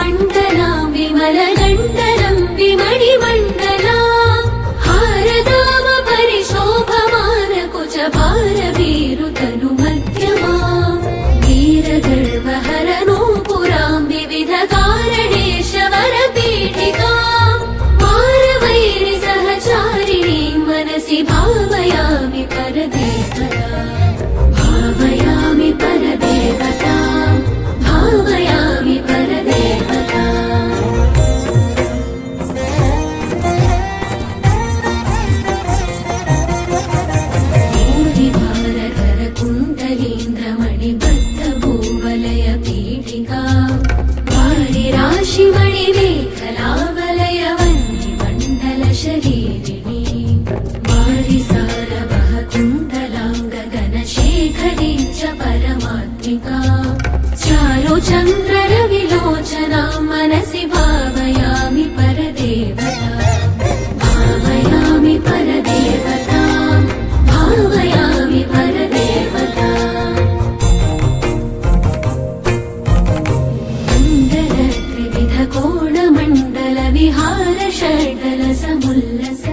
मण्डलां विमलगण्डलं विमणिमण्डला हारदाम परिशोभमानकुचभारवीरुतनु मध्यमा वीरगर्वहरनूपुरां विविधकारणेशवरपीठिकां मारवैरिसहचारिणीं मनसि भावयामि परदेवता भावयामि परदेवता भावयामि परदेवता भूवलयपीठिका वारिराशिमणिमेखलावलय वह्निमण्डलशरीरिणी वारिसारवः कुण्डलाङ्गगनशेखरी च परमात्मिका चारुचन्द्ररविलोचनां मनसि भावयामि परदेवता भावयामि परदेवता भावयामि परदेवता कोणमण्डल विहार षड्दल समुल्लस